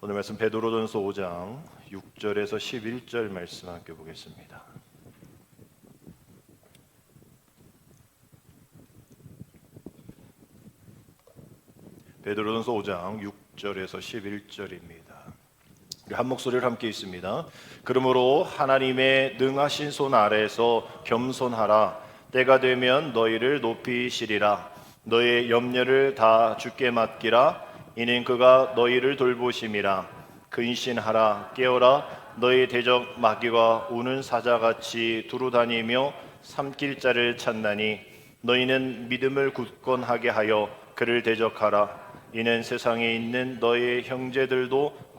오늘 말씀 베드로전서 5장 6절에서 11절 말씀 함께 보겠습니다. 베드로전서 5장 6절에서 11절입니다. 우리 한 목소리를 함께 있습니다. 그러므로 하나님의 능하신 손 아래에서 겸손하라. 때가 되면 너희를 높이시리라. 너의 염려를 다 주께 맡기라. 이는 그가 너희를 돌보심이라. 근신하라. 깨어라. 너희 대적 마귀가 우는 사자같이 두루다니며 삼킬 자를 찾나니 너희는 믿음을 굳건하게 하여 그를 대적하라. 이는 세상에 있는 너희 형제들도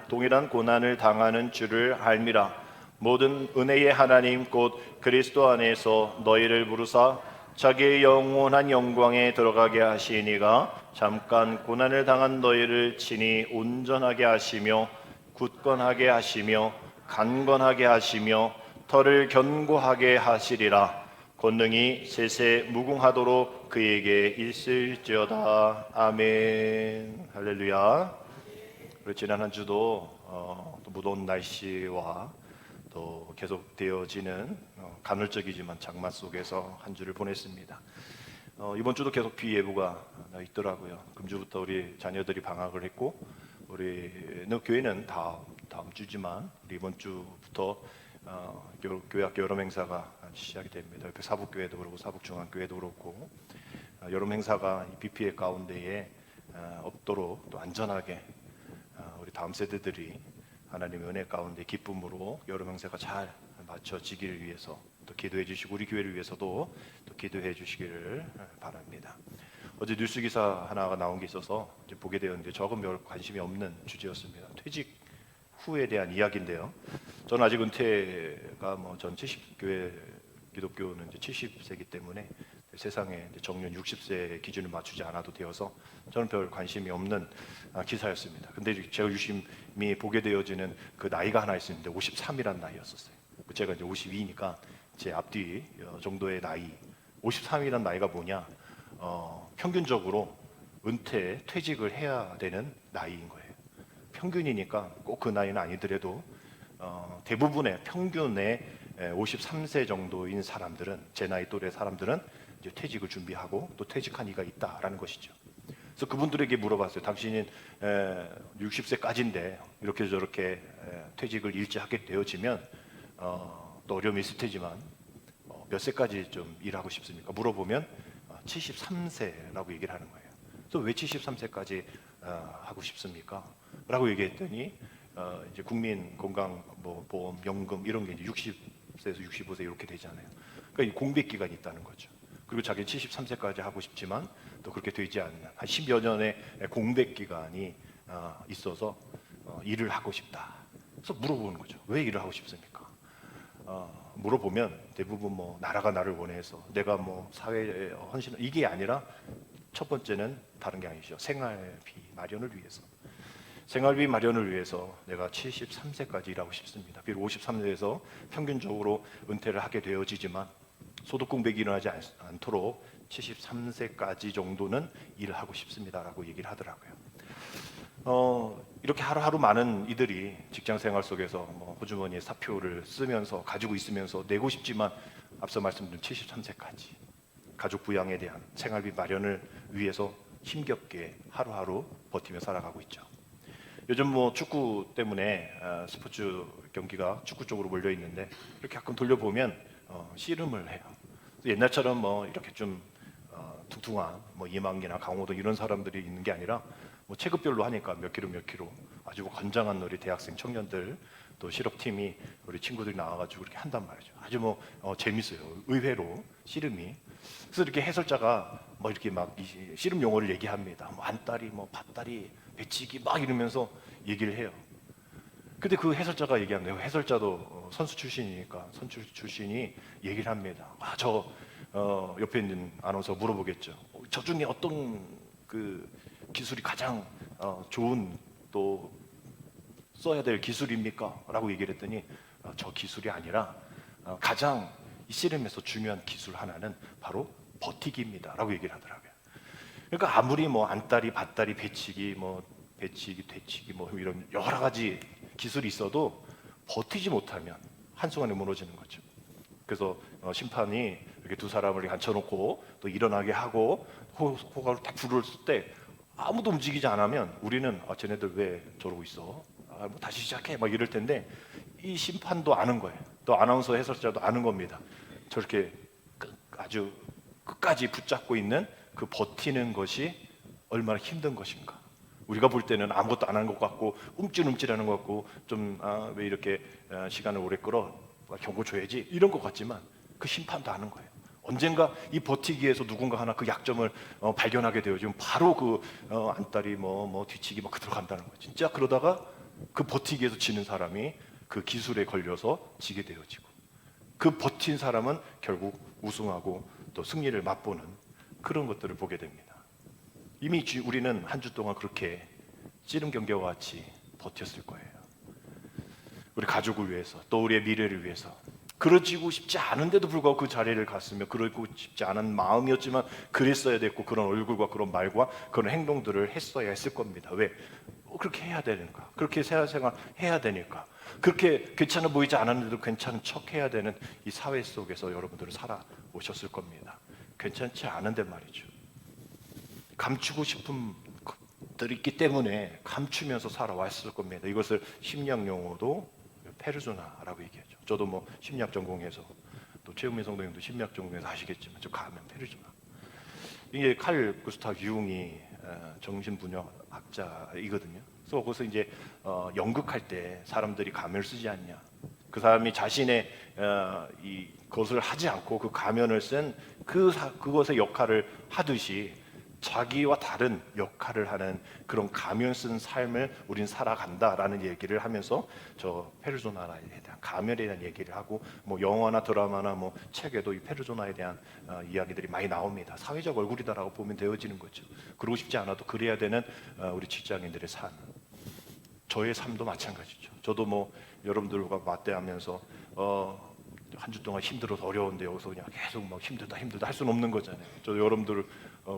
동일한 고난을 당하는 줄을 알미라. 모든 은혜의 하나님 곧 그리스도 안에서 너희를 부르사 자기의 영원한 영광에 들어가게 하시니가 잠깐 고난을 당한 너희를 친히 온전하게 하시며 굳건하게 하시며 강건하게 하시며 털을 견고하게 하시리라. 권능이 세세 무궁하도록 그에게 있을지어다. 아멘. 할렐루야. 우리 지난 한 주도 또 무더운 날씨와 또 계속 되어지는 간헐적이지만 장마 속에서 한 주를 보냈습니다. 이번 주도 계속 비 예보가 있더라고요. 금주부터 우리 자녀들이 방학을 했고 우리는 교회는 다음 주지만 우리 이번 주부터 교회학교 여름 행사가 시작이 됩니다. 옆에 사북교회도 그렇고 사북중앙교회도 그렇고 여름 행사가 이 비 피해 가운데에 없도록 또 안전하게 우리 다음 세대들이 하나님의 은혜 가운데 기쁨으로 여름 행사가 잘 마쳐지기를 위해서 또 기도해 주시고 우리 교회를 위해서도 또 기도해 주시기를 바랍니다. 어제 뉴스 기사 하나가 나온 게 있어서 이제 보게 되었는데 조금 별 관심이 없는 주제였습니다. 퇴직 후에 대한 이야기인데요. 저는 아직 은퇴가 전 70교회 기독교는 이제 70세이기 때문에 세상에 정년 60세 기준을 맞추지 않아도 되어서 저는 별 관심이 없는 기사였습니다. 근데 제가 유심히 보게 되어지는 그 나이가 하나 있었는데 53이라는 나이였었어요. 제가 이제 52니까 제 앞뒤 정도의 나이 53이라는 나이가 뭐냐? 평균적으로 퇴직을 해야 되는 나이인 거예요. 평균이니까 꼭 그 나이는 아니더라도 대부분의 평균의 53세 정도인 사람들은 제 나이 또래 사람들은 이제 퇴직을 준비하고 또 퇴직한 이가 있다라는 것이죠. 그래서 그분들에게 물어봤어요. 당신은 60세까지인데 이렇게 저렇게 퇴직을 일찍 하게 되어지면 또 어려움이 있을 테지만 몇 세까지 좀 일하고 싶습니까? 물어보면 73세라고 얘기를 하는 거예요. 그래서 왜 73세까지 하고 싶습니까? 라고 얘기했더니 이제 국민건강보험 연금 이런 게 이제 60세에서 65세 이렇게 되잖아요. 그러니까 공백 기간이 있다는 거죠. 그리고 자기는 73세까지 하고 싶지만 또 그렇게 되지 않는 한 10여 년의 공백 기간이 있어서 일을 하고 싶다. 그래서 물어보는 거죠. 왜 일을 하고 싶습니까? 물어보면 대부분 나라가 나를 원해서 내가 사회에 헌신 이게 아니라 첫 번째는 다른 게 아니죠. 생활비 마련을 위해서. 생활비 마련을 위해서 내가 73세까지 일하고 싶습니다. 비록 53세에서 평균적으로 은퇴를 하게 되어지지만 소득 공백이 일어나지 않도록 73세까지 정도는 일을 하고 싶습니다라고 얘기를 하더라고요. 이렇게 하루하루 많은 이들이 직장 생활 속에서 호주머니에 사표를 쓰면서 가지고 있으면서 내고 싶지만 앞서 말씀드린 73세까지 가족 부양에 대한 생활비 마련을 위해서 힘겹게 하루하루 버티며 살아가고 있죠. 요즘 축구 때문에 스포츠 경기가 축구 쪽으로 몰려 있는데 이렇게 가끔 돌려보면 씨름을 해요. 옛날처럼 이렇게 좀 퉁퉁한 이만기나 강호동 이런 사람들이 있는 게 아니라 체급별로 하니까 몇 킬로 아주 건장한 우리 대학생 청년들 또 실업팀이 우리 친구들이 나와가지고 이렇게 한단 말이죠. 아주 재밌어요. 의외로 씨름이. 그래서 이렇게 해설자가 이렇게 이 씨름 용어를 얘기합니다. 안다리, 밭다리, 배치기 이러면서 얘기를 해요. 근데 그 해설자가 얘기하는 거예요. 해설자도 선수 출신이니까 선수 출신이 얘기를 합니다. 저 옆에 있는 아나운서 물어보겠죠. 저 중에 어떤 그 기술이 가장 좋은 또 써야 될 기술입니까? 라고 얘기를 했더니 저 기술이 아니라 가장 이 씨름에서 중요한 기술 하나는 바로 버티기입니다. 라고 얘기를 하더라고요. 그러니까 아무리 안다리, 밭다리, 배치기, 배치기, 되치기 뭐 이런 여러 가지 기술이 있어도 버티지 못하면 한순간에 무너지는 거죠. 그래서 심판이 이렇게 두 사람을 앉혀놓고 또 일어나게 하고 호각을 딱 불을 쓸 때 아무도 움직이지 않으면 우리는 쟤네들 왜 저러고 있어? 뭐 다시 시작해 막 이럴 텐데 이 심판도 아는 거예요. 또 아나운서 해설자도 아는 겁니다. 저렇게 아주 끝까지 붙잡고 있는 그 버티는 것이 얼마나 힘든 것인가. 우리가 볼 때는 아무것도 안 하는 것 같고 움찔움찔하는 것 같고 좀 왜 이렇게 시간을 오래 끌어 경고 줘야지 이런 것 같지만 그 심판도 아는 거예요. 언젠가 이 버티기 위해서 누군가 하나 그 약점을 발견하게 되어지면 바로 그 안다리 뭐 뒤치기 막 들어간다는 거예요. 진짜 그러다가 그 버티기에서 지는 사람이 그 기술에 걸려서 지게 되어지고 그 버틴 사람은 결국 우승하고 또 승리를 맛보는 그런 것들을 보게 됩니다. 이미 우리는 한 주 동안 그렇게 씨름 경기와 같이 버텼을 거예요. 우리 가족을 위해서 또 우리의 미래를 위해서 그러지고 싶지 않은데도 불구하고 그 자리를 갔으며 그러고 싶지 않은 마음이었지만 그랬어야 됐고 그런 얼굴과 그런 말과 그런 행동들을 했어야 했을 겁니다. 왜? 그렇게 해야 되는가? 그렇게 생활 해야 되니까 그렇게 괜찮아 보이지 않았는데도 괜찮은 척 해야 되는 이 사회 속에서 여러분들은 살아오셨을 겁니다. 괜찮지 않은데 말이죠. 감추고 싶은 것들이 있기 때문에 감추면서 살아왔을 겁니다. 이것을 심리학 용어도 페르소나라고 얘기하죠. 저도 뭐 심리학 전공해서 또 최우민 성도님도 심리학 전공해서 아시겠지만 저 가면 페르소나. 이게 칼 구스타브 융이 정신분열학자이거든요. 그래서 거기서 이제 연극할 때 사람들이 가면을 쓰지 않냐. 그 사람이 자신의 이 것을 하지 않고 그 가면을 쓴 그것의 역할을 하듯이 자기와 다른 역할을 하는 그런 가면 쓴 삶을 우린 살아간다라는 얘기를 하면서 저 페르소나에 대한 가면에 대한 얘기를 하고 뭐 영화나 드라마나 뭐 책에도 이 페르소나에 대한 이야기들이 많이 나옵니다. 사회적 얼굴이다라고 보면 되어지는 거죠. 그러고 싶지 않아도 그래야 되는 우리 직장인들의 삶. 저의 삶도 마찬가지죠. 저도 뭐 여러분들과 맞대하면서 한 주 동안 힘들어서 어려운데 여기서 그냥 계속 막 힘들다 할 수는 없는 거잖아요. 저도 여러분들과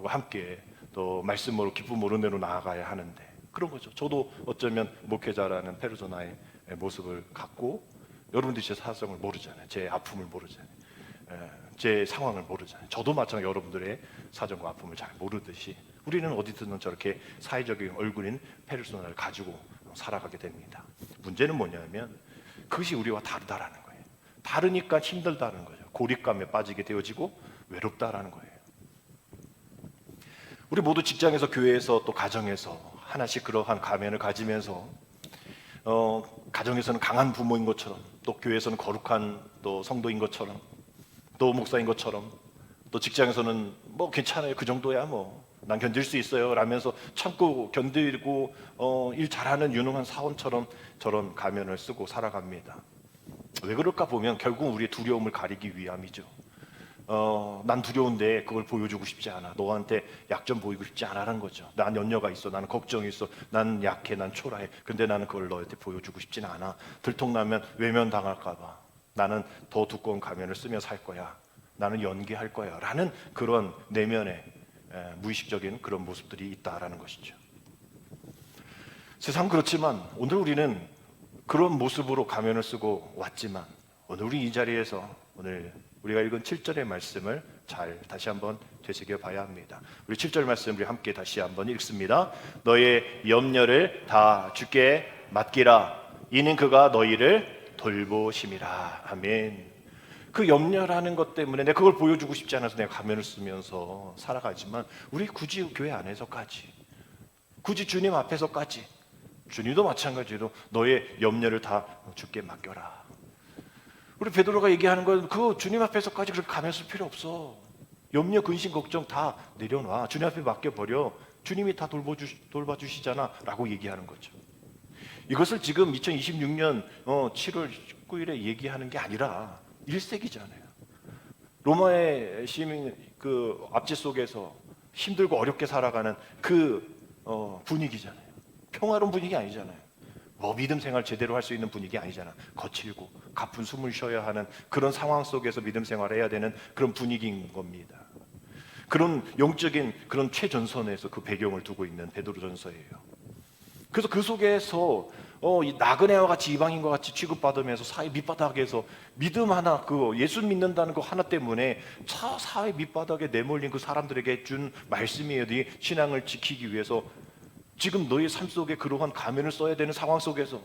함께 또 말씀으로 기쁨으로 내로 나아가야 하는데 그런 거죠. 저도 어쩌면 목회자라는 페르소나의 모습을 갖고 여러분들이 제 사정을 모르잖아요. 제 아픔을 모르잖아요. 제 상황을 모르잖아요. 저도 마찬가지로 여러분들의 사정과 아픔을 잘 모르듯이 우리는 어디든 저렇게 사회적인 얼굴인 페르소나를 가지고 살아가게 됩니다. 문제는 뭐냐면 그것이 우리와 다르다라는 거예요. 다르니까 힘들다는 거죠. 고립감에 빠지게 되어지고 외롭다라는 거예요. 우리 모두 직장에서 교회에서 또 가정에서 하나씩 그러한 가면을 가지면서 가정에서는 강한 부모인 것처럼 또 교회에서는 거룩한 또 성도인 것처럼 또 목사인 것처럼 또 직장에서는 뭐 괜찮아요. 그 정도야 뭐 난 견딜 수 있어요 라면서 참고 견디고 일 잘하는 유능한 사원처럼 저런 가면을 쓰고 살아갑니다. 왜 그럴까 보면 결국 우리의 두려움을 가리기 위함이죠. 난 두려운데 그걸 보여주고 싶지 않아. 너한테 약점 보이고 싶지 않아라는 거죠. 난 염려가 있어. 나는 걱정이 있어. 난 약해. 난 초라해. 근데 나는 그걸 너한테 보여주고 싶지는 않아. 들통나면 외면당할까 봐. 나는 더 두꺼운 가면을 쓰며 살 거야. 나는 연기할 거야 라는 그런 내면의 무의식적인 그런 모습들이 있다라는 것이죠. 세상 그렇지만 오늘 우리는 그런 모습으로 가면을 쓰고 왔지만 오늘 우리 이 자리에서 오늘 우리가 읽은 7절의 말씀을 잘 다시 한번 되새겨 봐야 합니다. 우리 7절 말씀 우리 함께 다시 한번 읽습니다. 너의 염려를 다 주께 맡기라. 이는 그가 너희를 돌보심이라. 아멘. 그 염려라는 것 때문에 내가 그걸 보여주고 싶지 않아서 내가 가면을 쓰면서 살아가지만 우리 굳이 교회 안에서까지 굳이 주님 앞에서까지 주님도 마찬가지로 너의 염려를 다 주께 맡겨라. 우리 베드로가 얘기하는 건 그 주님 앞에서까지 그렇게 가면 쓸 필요 없어. 염려, 근심, 걱정 다 내려놔. 주님 앞에 맡겨버려. 주님이 다 돌봐주시잖아 라고 얘기하는 거죠. 이것을 지금 2026년 7월 19일에 얘기하는 게 아니라 1세기잖아요. 로마의 시민 그 압제 속에서 힘들고 어렵게 살아가는 그 분위기잖아요. 평화로운 분위기 아니잖아요. 뭐 믿음 생활 제대로 할 수 있는 분위기 아니잖아. 거칠고 가쁜 숨을 쉬어야 하는 그런 상황 속에서 믿음 생활을 해야 되는 그런 분위기인 겁니다. 그런 영적인 그런 최전선에서 그 배경을 두고 있는 베드로전서예요. 그래서 그 속에서 이 나그네와 같이 이방인과 같이 취급받으면서 사회 밑바닥에서 믿음 하나, 그 예수 믿는다는 거 하나 때문에 저 사회 밑바닥에 내몰린 그 사람들에게 준 말씀이에요. 네 신앙을 지키기 위해서 지금 너의 삶 속에 그러한 가면을 써야 되는 상황 속에서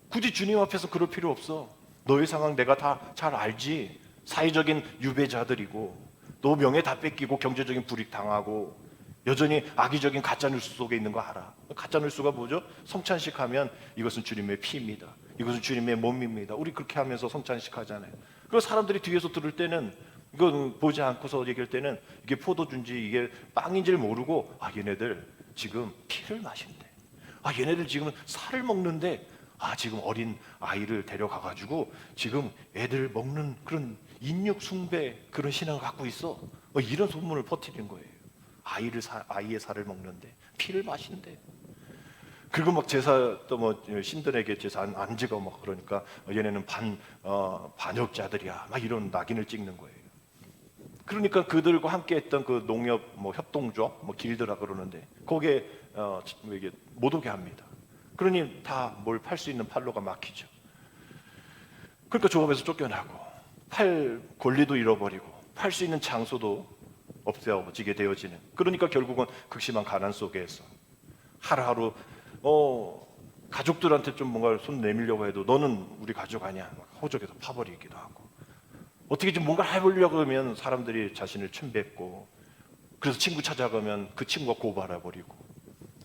굳이 주님 앞에서 그럴 필요 없어. 너의 상황 내가 다 잘 알지. 사회적인 유배자들이고 너 명예 다 뺏기고 경제적인 불이익 당하고 여전히 악의적인 가짜뉴스 속에 있는 거 알아. 가짜뉴스가 뭐죠? 성찬식 하면 이것은 주님의 피입니다. 이것은 주님의 몸입니다. 우리 그렇게 하면서 성찬식 하잖아요. 그리고 사람들이 뒤에서 들을 때는 이건 보지 않고서 얘기할 때는 이게 포도주인지 이게 빵인지를 모르고 얘네들 지금 피를 마신대. 얘네들 지금 살을 먹는데 지금 어린 아이를 데려가가지고 지금 애들 먹는 그런 인육 숭배 그런 신앙을 갖고 있어. 이런 소문을 퍼뜨린 거예요. 아이의 살을 먹는데 피를 마신대. 그리고 막 제사 또 뭐 신들에게 제사 안 지고 막 그러니까 얘네는 반역자들이야. 막 이런 낙인을 찍는 거예요. 그러니까 그들과 함께했던 그 농협 협동조합 길드라 그러는데 거기에 이게 못 오게 합니다. 그러니 다 뭘 팔 수 있는 판로가 막히죠. 그러니까 조합에서 쫓겨나고 팔 권리도 잃어버리고 팔 수 있는 장소도 없어지게 되어지는. 그러니까 결국은 극심한 가난 속에서 하루하루 가족들한테 좀 뭔가 손 내밀려고 해도 너는 우리 가족 아니야. 호적에서 파버리기도 하고 어떻게 좀 뭔가 해보려고 하면 사람들이 자신을 침뱉고 그래서 친구 찾아가면 그 친구가 고발해버리고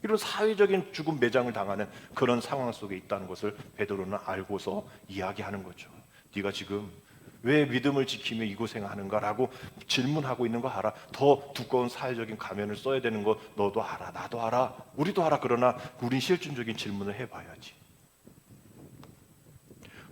이런 사회적인 죽음 매장을 당하는 그런 상황 속에 있다는 것을 베드로는 알고서 이야기하는 거죠. 네가 지금 왜 믿음을 지키며 이 고생하는가라고 질문하고 있는 거 알아. 더 두꺼운 사회적인 가면을 써야 되는 거 너도 알아. 나도 알아. 우리도 알아. 그러나 우린 실질적인 질문을 해봐야지.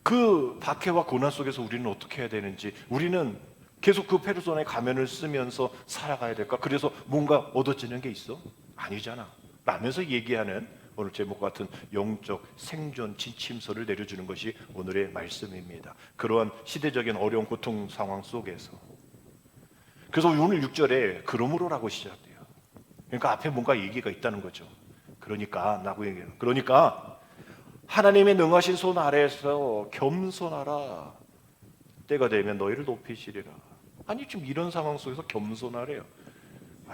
그 박해와 고난 속에서 우리는 어떻게 해야 되는지, 우리는 계속 그 페르소나의 가면을 쓰면서 살아가야 될까? 그래서 뭔가 얻어지는 게 있어? 아니잖아. 라면서 얘기하는 오늘 제목 같은 영적 생존 지침서를 내려주는 것이 오늘의 말씀입니다. 그러한 시대적인 어려운 고통 상황 속에서. 그래서 오늘 6절에 그러므로라고 시작돼요. 그러니까 앞에 뭔가 얘기가 있다는 거죠. 그러니까 라고 얘기해요. 그러니까 하나님의 능하신 손 아래에서 겸손하라. 때가 되면 너희를 높이시리라. 아니 지금 이런 상황 속에서 겸손하래요.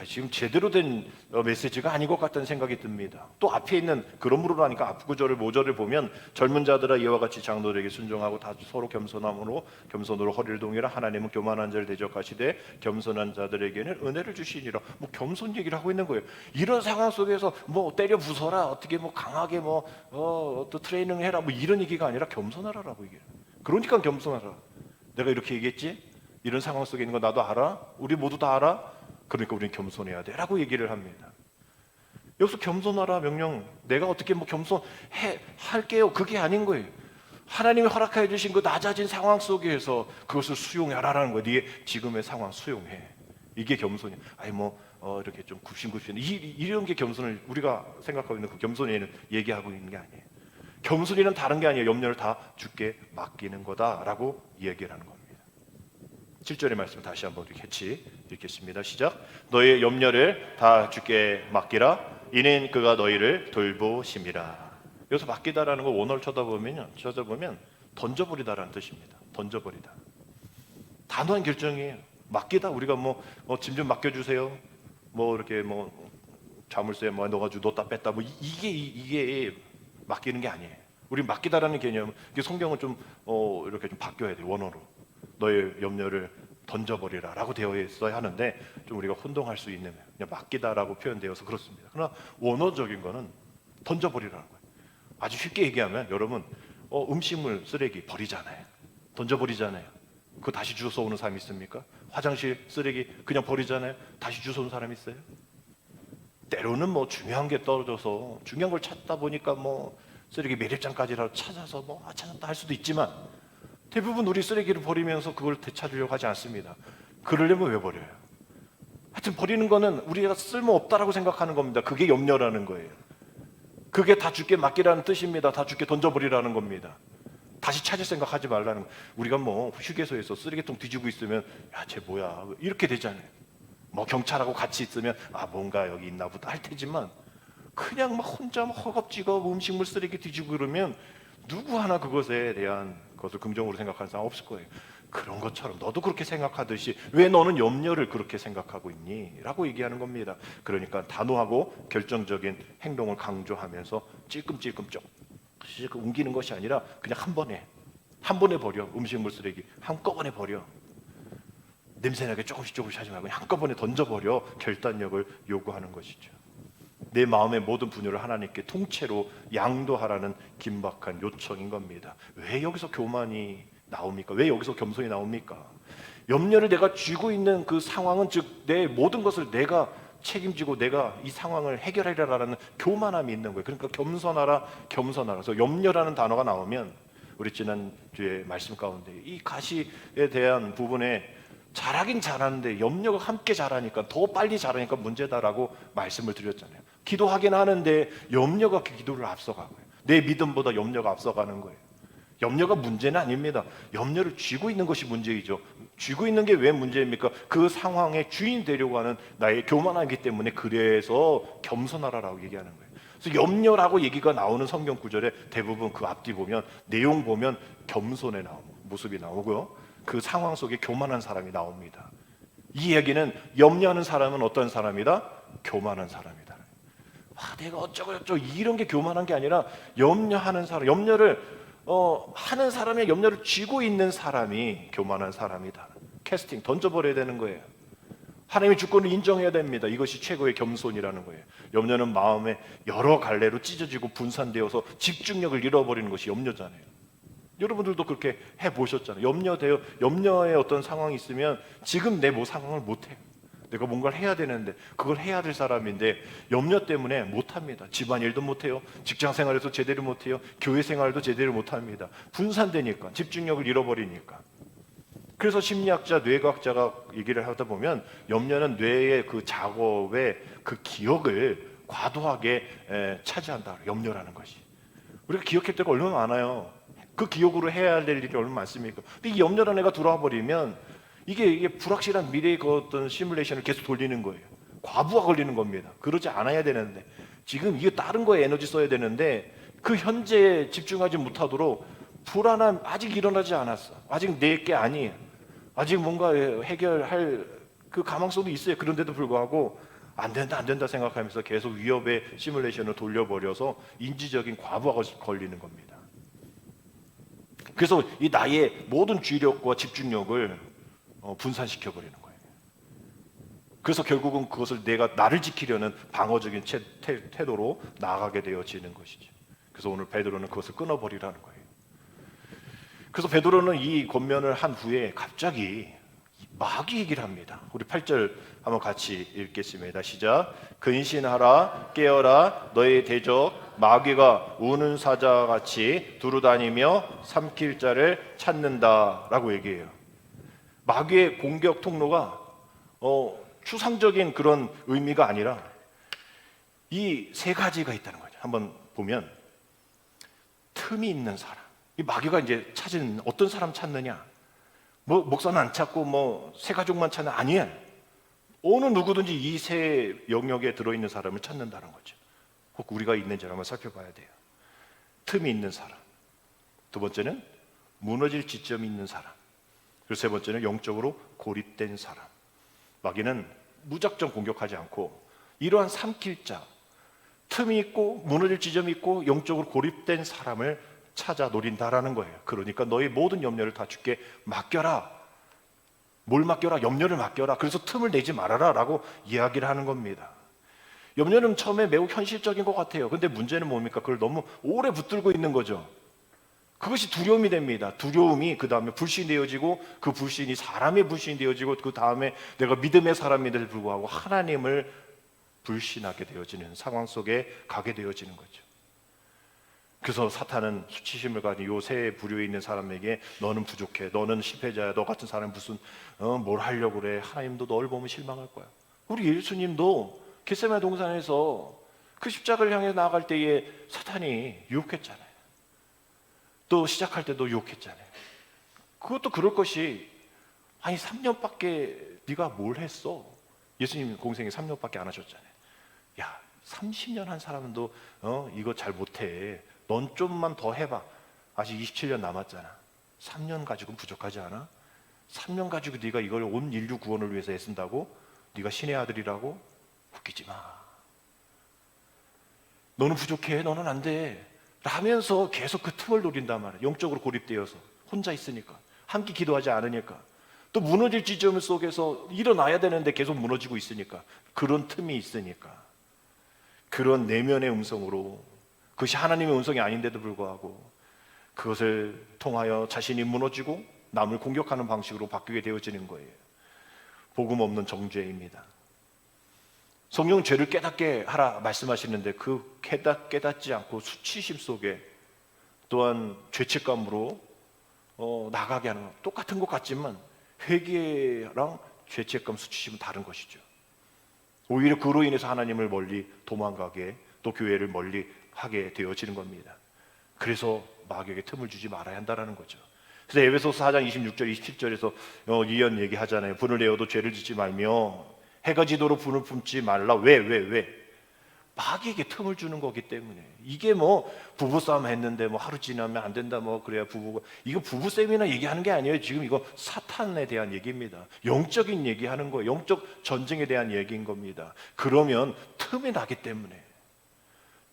지금 제대로 된 메시지가 아닌 것 같다는 생각이 듭니다. 또 앞에 있는 그러므로라니까 앞 구절을 모절을 보면 젊은 자들아 이와 같이 장로들에게 순종하고 다 서로 겸손으로 허리를 동이라. 하나님은 교만한 자를 대적하시되 겸손한 자들에게는 은혜를 주시니라. 겸손 얘기를 하고 있는 거예요. 이런 상황 속에서 때려 부숴라, 어떻게 강하게 또 트레이닝 해라 이런 얘기가 아니라 겸손하라라고 얘기해요. 그러니까 겸손하라. 내가 이렇게 얘기했지? 이런 상황 속에 있는 거 나도 알아. 우리 모두 다 알아. 그러니까 우리는 겸손해야 돼 라고 얘기를 합니다. 여기서 겸손하라 명령, 내가 어떻게 할게요 그게 아닌 거예요. 하나님이 허락해 주신 그 낮아진 상황 속에서 그것을 수용하라라는 거예요. 네 지금의 상황 수용해. 이게 겸손이야. 이렇게 좀 굽신굽신 이런 게 겸손을 우리가 생각하고 있는 그 겸손에는 얘기하고 있는 게 아니에요. 겸손이는 다른 게 아니에요. 염려를 다 주께 맡기는 거다라고 얘기를 하는 겁니다. 7절의 말씀 다시 한번 우리 같이 읽겠습니다. 시작. 너의 염려를 다 주께 맡기라. 이는 그가 너희를 돌보심이라. 여기서 맡기다라는 거 원어를 찾아보면 던져버리다라는 뜻입니다. 던져버리다. 단호한 결정이에요. 맡기다. 우리가 짐 좀 맡겨주세요. 이렇게 자물쇠 넣어가지고 넣었다 뺐다 이게 맡기는 게 아니에요. 우리 맡기다라는 개념, 이게 성경은 좀 이렇게 좀 바뀌어야 돼요. 원어로. 너의 염려를 던져버리라라고 되어 있어야 하는데 좀 우리가 혼동할 수 있는 그냥 맡기다라고 표현되어서 그렇습니다. 그러나 원어적인 거는 던져버리라는 거예요. 아주 쉽게 얘기하면 여러분 음식물 쓰레기 버리잖아요. 던져버리잖아요. 그거 다시 주워서 오는 사람 있습니까? 화장실 쓰레기 그냥 버리잖아요. 다시 주워서 오는 사람 있어요? 때로는 중요한 게 떨어져서 중요한 걸 찾다 보니까 쓰레기 매립장까지라도 찾아서 찾았다 할 수도 있지만 대부분 우리 쓰레기를 버리면서 그걸 되찾으려고 하지 않습니다. 그러려면 왜 버려요? 하여튼 버리는 거는 우리가 쓸모없다라고 생각하는 겁니다. 그게 염려라는 거예요. 그게 다 주께 맡기라는 뜻입니다. 다 주께 던져버리라는 겁니다. 다시 찾을 생각하지 말라는 거예요. 우리가 휴게소에서 쓰레기통 뒤지고 있으면 쟤 뭐야 이렇게 되잖아요. 경찰하고 같이 있으면 뭔가 여기 있나 보다 할 테지만 그냥 막 혼자 막 허겁지겁 음식물 쓰레기 뒤지고 그러면 누구 하나 그것에 대한 것을 긍정으로 생각하는 사람 없을 거예요. 그런 것처럼 너도 그렇게 생각하듯이 왜 너는 염려를 그렇게 생각하고 있니? 라고 얘기하는 겁니다. 그러니까 단호하고 결정적인 행동을 강조하면서 찔끔찔끔 조금씩 옮기는 것이 아니라 그냥 한 번에 버려. 음식물 쓰레기 한꺼번에 버려. 냄새나게 조금씩 하지 말고 그냥 한꺼번에 던져버려. 결단력을 요구하는 것이죠. 내 마음의 모든 분야를 하나님께 통째로 양도하라는 긴박한 요청인 겁니다. 왜 여기서 교만이 나옵니까? 왜 여기서 겸손이 나옵니까? 염려를 내가 쥐고 있는 그 상황은, 즉 내 모든 것을 내가 책임지고 내가 이 상황을 해결하리라는 교만함이 있는 거예요. 그러니까 겸손하라. 그래서 염려라는 단어가 나오면 우리 지난주에 말씀 가운데 이 가시에 대한 부분에 잘하긴 잘하는데 염려가 함께 자라니까, 더 빨리 자라니까 문제다라고 말씀을 드렸잖아요. 기도하긴 하는데 염려가 그 기도를 앞서가고요. 내 믿음보다 염려가 앞서가는 거예요. 염려가 문제는 아닙니다. 염려를 쥐고 있는 것이 문제이죠. 쥐고 있는 게 왜 문제입니까? 그 상황의 주인 되려고 하는 나의 교만하기 때문에. 그래서 겸손하라라고 얘기하는 거예요. 그래서 염려라고 얘기가 나오는 성경 구절에 대부분 그 앞뒤 보면, 내용 보면 겸손의 모습이 나오고요, 그 상황 속에 교만한 사람이 나옵니다. 이 얘기는 염려하는 사람은 어떤 사람이다? 교만한 사람이다. 내가 어쩌고 이런 게 교만한 게 아니라 염려하는 사람, 염려를 하는 사람의 염려를 쥐고 있는 사람이 교만한 사람이다. 캐스팅, 던져버려야 되는 거예요. 하나님의 주권을 인정해야 됩니다. 이것이 최고의 겸손이라는 거예요. 염려는 마음에 여러 갈래로 찢어지고 분산되어서 집중력을 잃어버리는 것이 염려잖아요. 여러분들도 그렇게 해보셨잖아요. 염려의 어떤 상황이 있으면 지금 내 상황을 못해요. 내가 뭔가를 해야 되는데, 그걸 해야 될 사람인데 염려 때문에 못합니다. 집안일도 못해요. 직장생활에서 제대로 못해요. 교회생활도 제대로 못합니다. 분산되니까, 집중력을 잃어버리니까. 그래서 심리학자, 뇌과학자가 얘기를 하다 보면 염려는 뇌의 그 작업의 그 기억을 과도하게 차지한다. 염려라는 것이. 우리가 기억할 때가 얼마나 많아요. 그 기억으로 해야 될 일이 얼마나 많습니까? 근데 이 염려라는 애가 들어와 버리면 이게 불확실한 미래의 그 어떤 시뮬레이션을 계속 돌리는 거예요. 과부하 걸리는 겁니다. 그러지 않아야 되는데, 지금 이게 다른 거에 에너지 써야 되는데 그 현재에 집중하지 못하도록 불안함, 아직 일어나지 않았어. 아직 내 게 아니에요. 아직 뭔가 해결할 그 가망성도 있어요. 그런데도 불구하고 안 된다 생각하면서 계속 위협의 시뮬레이션을 돌려버려서 인지적인 과부하가 걸리는 겁니다. 그래서 이 나의 모든 주의력과 집중력을 분산시켜버리는 거예요. 그래서 결국은 그것을 나를 지키려는 방어적인 태도로 나아가게 되어지는 것이죠. 그래서 오늘 베드로는 그것을 끊어버리라는 거예요. 그래서 베드로는 이 권면을 한 후에 갑자기 마귀 얘기를 합니다. 우리 8절 한번 같이 읽겠습니다. 시작. 근신하라, 깨어라, 너의 대적 마귀가 우는 사자같이 두루다니며 삼킬 자를 찾는다라고 얘기해요. 마귀의 공격 통로가 추상적인 그런 의미가 아니라 이 세 가지가 있다는 거죠. 한번 보면 틈이 있는 사람. 이 마귀가 이제 찾은 어떤 사람 찾느냐? 목사는 안 찾고 세 가족만 찾는, 아니에요. 어느 누구든지 이 세 영역에 들어있는 사람을 찾는다는 거죠. 꼭 우리가 있는지 한번 살펴봐야 돼요. 틈이 있는 사람. 두 번째는 무너질 지점이 있는 사람. 그리고 세 번째는 영적으로 고립된 사람. 마귀는 무작정 공격하지 않고 이러한 삼킬자, 틈이 있고 무너질 지점이 있고 영적으로 고립된 사람을 찾아 노린다라는 거예요. 그러니까 너의 모든 염려를 다 주께 맡겨라. 뭘 맡겨라? 염려를 맡겨라. 그래서 틈을 내지 말아라 라고 이야기를 하는 겁니다. 염려는 처음에 매우 현실적인 것 같아요. 근데 문제는 뭡니까? 그걸 너무 오래 붙들고 있는 거죠. 그것이 두려움이 됩니다. 두려움이 그 다음에 불신이 되어지고, 그 불신이 사람의 불신이 되어지고, 그 다음에 내가 믿음의 사람인데도 불구하고 하나님을 불신하게 되어지는 상황 속에 가게 되어지는 거죠. 그래서 사탄은 수치심을 가진 요 세 부류에 있는 사람에게 너는 부족해, 너는 실패자야, 너 같은 사람은 무슨 뭘 하려고 그래, 하나님도 너를 보면 실망할 거야. 우리 예수님도 겟세마네 동산에서 그 십자가를 향해 나아갈 때에 사탄이 유혹했잖아요. 또 시작할 때도 유혹했잖아요. 그것도 그럴 것이, 아니 3년밖에 네가 뭘 했어? 예수님 공생에 3년밖에 안 하셨잖아요. 야, 30년 한 사람도 이거 잘 못해. 넌 좀만 더 해봐. 아직 27년 남았잖아. 3년 가지고는 부족하지 않아? 3년 가지고 네가 이걸 온 인류 구원을 위해서 애쓴다고? 네가 신의 아들이라고? 웃기지 마. 너는 부족해. 너는 안 돼. 라면서 계속 그 틈을 노린단 말이야. 영적으로 고립되어서 혼자 있으니까, 함께 기도하지 않으니까, 또 무너질 지점 속에서 일어나야 되는데 계속 무너지고 있으니까, 그런 틈이 있으니까, 그런 내면의 음성으로, 그것이 하나님의 음성이 아닌데도 불구하고 그것을 통하여 자신이 무너지고 남을 공격하는 방식으로 바뀌게 되어지는 거예요. 복음 없는 정죄입니다. 성령은 죄를 깨닫게 하라 말씀하시는데 그 깨닫지 않고 수치심 속에 또한 죄책감으로 나가게 하는 것, 똑같은 것 같지만 회개랑 죄책감, 수치심은 다른 것이죠. 오히려 그로 인해서 하나님을 멀리 도망가게, 또 교회를 멀리 하게 되어지는 겁니다. 그래서 마귀에게 틈을 주지 말아야 한다는 거죠. 그래서 에베소서 4장 26절 27절에서 이런 얘기하잖아요. 분을 내어도 죄를 짓지 말며 해가 지도록 분을 품지 말라. 왜? 마귀에게 틈을 주는 거기 때문에. 이게 뭐 부부싸움 했는데 뭐 하루 지나면 안 된다, 뭐 그래야 부부가, 이거 부부싸움이나 얘기하는 게 아니에요. 지금 이거 사탄에 대한 얘기입니다. 영적인 얘기하는 거예요. 영적 전쟁에 대한 얘기인 겁니다. 그러면 틈이 나기 때문에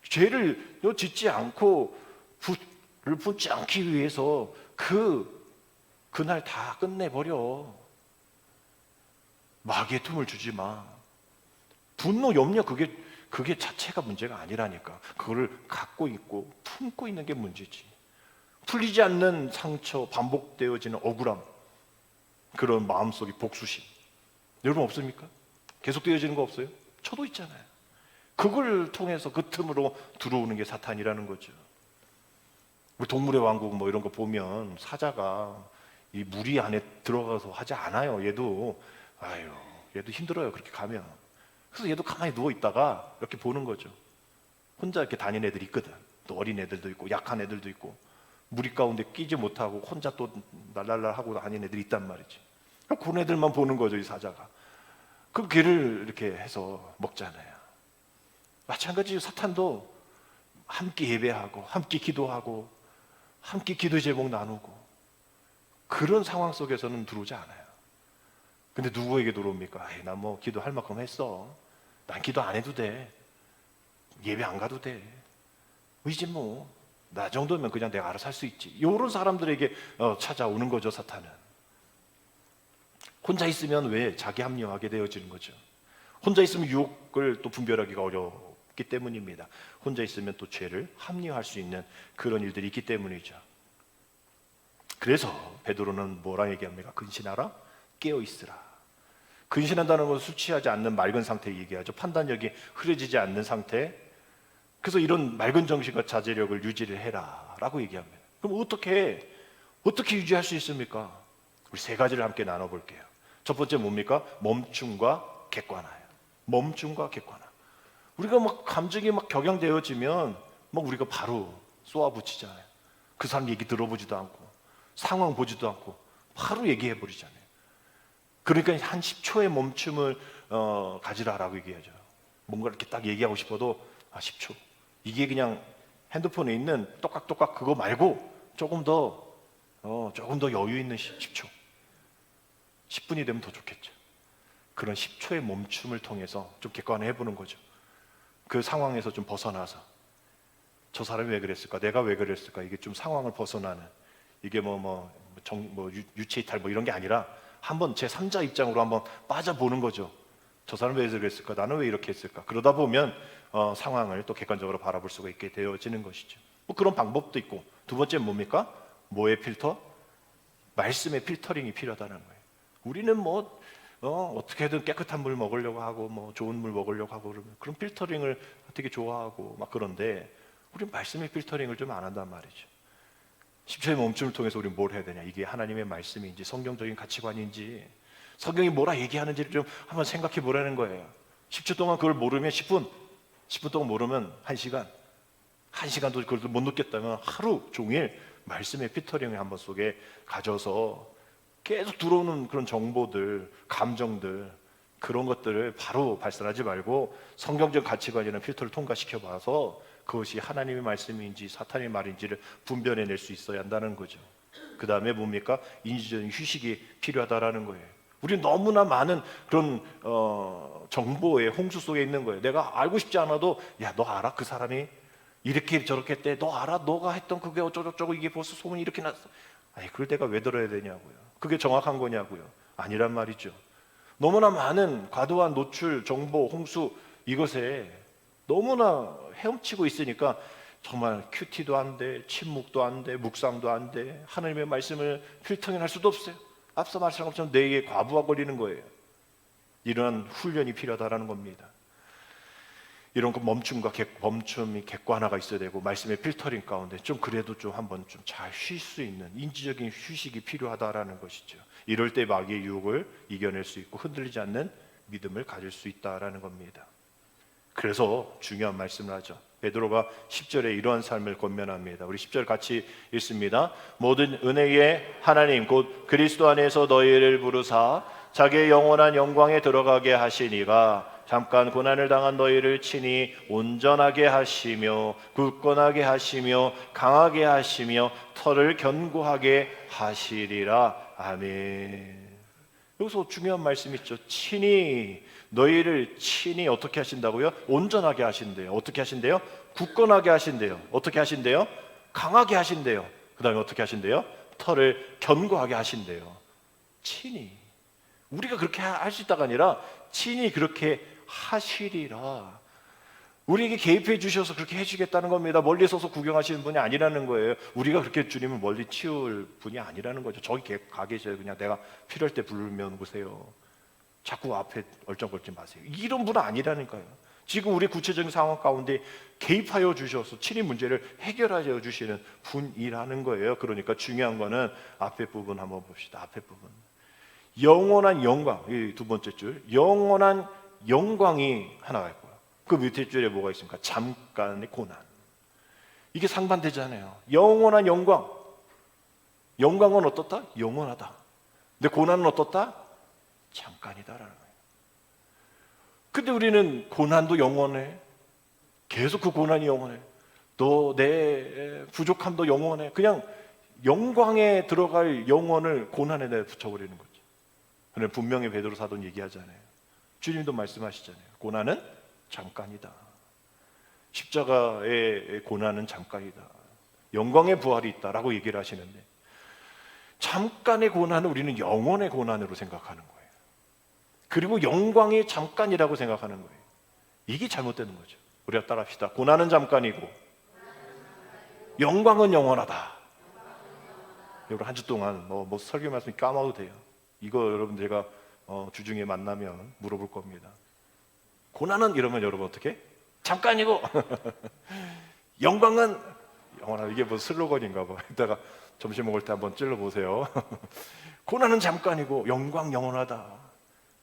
죄를 짓지 않고 불을 품지 않기 위해서 그날 다 끝내버려. 마귀의 틈을 주지 마. 분노, 염려, 그게 자체가 문제가 아니라니까. 그거를 갖고 있고 품고 있는 게 문제지. 풀리지 않는 상처, 반복되어지는 억울함, 그런 마음속의 복수심, 여러분 없습니까? 계속되어지는 거 없어요? 저도 있잖아요. 그걸 통해서 그 틈으로 들어오는 게 사탄이라는 거죠. 우리 동물의 왕국 뭐 이런 거 보면 사자가 이 무리 안에 들어가서 하지 않아요. 얘도 힘들어요. 그렇게 가면. 그래서 얘도 가만히 누워 있다가 이렇게 보는 거죠. 혼자 이렇게 다니는 애들이 있거든. 또 어린 애들도 있고 약한 애들도 있고 무리 가운데 끼지 못하고 혼자 또 날랄랄 하고 다니는 애들이 있단 말이지. 그런 애들만 보는 거죠, 이 사자가. 그럼 걔를 이렇게 해서 먹잖아요. 마찬가지로 사탄도 함께 예배하고 함께 기도하고 함께 기도 제목 나누고 그런 상황 속에서는 들어오지 않아요. 근데 누구에게 들어옵니까? 나 뭐 기도할 만큼 했어. 난 기도 안 해도 돼. 예배 안 가도 돼. 이제 뭐 나 정도면 그냥 내가 알아서 할 수 있지. 이런 사람들에게 찾아오는 거죠, 사탄은. 혼자 있으면 왜 자기 합리화하게 되어지는 거죠. 혼자 있으면 유혹을 또 분별하기가 어렵기 때문입니다. 혼자 있으면 또 죄를 합리화할 수 있는 그런 일들이 있기 때문이죠. 그래서 베드로는 뭐라 얘기합니까? 근신하라, 깨어 있으라. 근신한다는 것은 술 취하지 않는 맑은 상태 얘기하죠. 판단력이 흐려지지 않는 상태. 그래서 이런 맑은 정신과 자제력을 유지를 해라라고 얘기합니다. 그럼 어떻게 유지할 수 있습니까? 우리 세 가지를 함께 나눠볼게요. 첫 번째 뭡니까? 멈춤과 객관화예요. 멈춤과 객관화. 우리가 막 감정이 막 격양되어지면 막 우리가 바로 쏘아붙이잖아요. 그 사람 얘기 들어보지도 않고 상황 보지도 않고 바로 얘기해 버리잖아요. 그러니까 한 10초의 멈춤을 가지라라고 얘기하죠. 뭔가 이렇게 딱 얘기하고 싶어도 10초. 이게 그냥 핸드폰에 있는 똑깍똑깍 그거 말고 조금 더 여유 있는 10초. 10분이 되면 더 좋겠죠. 그런 10초의 멈춤을 통해서 좀 객관해 보는 거죠. 그 상황에서 좀 벗어나서 저 사람이 왜 그랬을까? 내가 왜 그랬을까? 이게 좀 상황을 벗어나는, 이게 유체 이탈 이런 게 아니라 한번 제 3자 입장으로 한번 빠져보는 거죠. 저 사람은 왜 그랬을까? 나는 왜 이렇게 했을까? 그러다 보면 상황을 또 객관적으로 바라볼 수가 있게 되어지는 것이죠. 뭐 그런 방법도 있고, 두 번째는 뭡니까? 뭐의 필터? 말씀의 필터링이 필요하다는 거예요. 우리는 어떻게든 깨끗한 물 먹으려고 하고 좋은 물 먹으려고 하고 그런 필터링을 되게 좋아하고 막 그런데 우리는 말씀의 필터링을 좀 안 한단 말이죠. 10초의 멈춤을 통해서 우리는 뭘 해야 되냐? 이게 하나님의 말씀인지 성경적인 가치관인지 성경이 뭐라 얘기하는지를 좀 한번 생각해 보라는 거예요. 10초 동안 그걸 모르면 10분 동안 모르면 1시간도 그걸 못 느꼈다면 하루 종일 말씀의 필터링을 한번 속에 가져서 계속 들어오는 그런 정보들, 감정들 그런 것들을 바로 발산하지 말고 성경적 가치관이나 필터를 통과시켜 봐서 그것이 하나님의 말씀인지 사탄의 말인지를 분별해낼 수 있어야 한다는 거죠. 그 다음에 뭡니까? 인지적인 휴식이 필요하다라는 거예요. 우리 너무나 많은 그런 정보의 홍수 속에 있는 거예요. 내가 알고 싶지 않아도 야, 너 알아? 그 사람이 이렇게 저렇게 했대. 너 알아? 너가 했던 그게 어쩌고저쩌고 이게 벌써 소문이 이렇게 났어. 아니, 그걸 내가 왜 들어야 되냐고요. 그게 정확한 거냐고요. 아니란 말이죠. 너무나 많은 과도한 노출, 정보, 홍수 이것에 너무나 헤엄치고 있으니까 정말 큐티도 안 돼, 침묵도 안 돼, 묵상도 안 돼. 하나님의 말씀을 필터링할 수도 없어요. 앞서 말씀한 것처럼 뇌에 과부하 걸리는 거예요. 이러한 훈련이 필요하다는 겁니다. 이런 거 멈춤이 객관화가 있어야 되고 말씀의 필터링 가운데 좀 그래도 좀 한번 좀 잘 쉴 수 있는 인지적인 휴식이 필요하다라는 것이죠. 이럴 때 마귀의 유혹을 이겨낼 수 있고 흔들리지 않는 믿음을 가질 수 있다라는 겁니다. 그래서 중요한 말씀을 하죠. 베드로가 10절에 이러한 삶을 권면합니다. 우리 10절 같이 읽습니다. 모든 은혜의 하나님 곧 그리스도 안에서 너희를 부르사 자기의 영원한 영광에 들어가게 하시니가 잠깐 고난을 당한 너희를 친히 온전하게 하시며 굳건하게 하시며 강하게 하시며 털을 견고하게 하시리라. 아멘. 여기서 중요한 말씀 있죠. 너희를 친히 어떻게 하신다고요? 온전하게 하신대요. 어떻게 하신대요? 굳건하게 하신대요. 어떻게 하신대요? 강하게 하신대요. 그 다음에 어떻게 하신대요? 털을 견고하게 하신대요. 친히. 우리가 그렇게 할 수 있다가 아니라 친히 그렇게 하시리라. 우리에게 개입해 주셔서 그렇게 해주겠다는 겁니다. 멀리 서서 구경하시는 분이 아니라는 거예요. 우리가 그렇게 주님을 멀리 치울 분이 아니라는 거죠. 저기 가 계셔요. 그냥 내가 필요할 때 부르면 오세요. 자꾸 앞에 얼쩡거리지 마세요. 이런 분은 아니라니까요. 지금 우리 구체적인 상황 가운데 개입하여 주셔서 친히 문제를 해결하여 주시는 분이라는 거예요. 그러니까 중요한 거는 앞에 부분 한번 봅시다. 앞에 부분. 영원한 영광, 이 두 번째 줄. 영원한 영광이 하나가 있고요. 그 밑에 줄에 뭐가 있습니까? 잠깐의 고난. 이게 상반되잖아요. 영원한 영광. 영광은 어떻다? 영원하다. 근데 고난은 어떻다? 잠깐이다라는 거예요. 근데 우리는 고난도 영원해. 계속 그 고난이 영원해. 또 내 부족함도 영원해. 그냥 영광에 들어갈 영혼을 고난에 내가 붙여버리는 거죠. 그런데 분명히 베드로 사도는 얘기하잖아요. 주님도 말씀하시잖아요. 고난은 잠깐이다. 십자가의 고난은 잠깐이다. 영광의 부활이 있다라고 얘기를 하시는데 잠깐의 고난은 우리는 영원의 고난으로 생각하는 거예요. 그리고 영광이 잠깐이라고 생각하는 거예요. 이게 잘못되는 거죠. 우리가 따라합시다. 고난은 잠깐이고 영광은 영원하다. 여러분 한 주 동안 뭐 설교 말씀 까먹어도 돼요. 이거 여러분 제가 주중에 만나면 물어볼 겁니다. 고난은 이러면 여러분 어떻게? 잠깐이고 영광은 영원하다. 이게 뭐 슬로건인가 봐. 이따가 점심 먹을 때 한번 찔러보세요. 고난은 잠깐이고 영광 영원하다.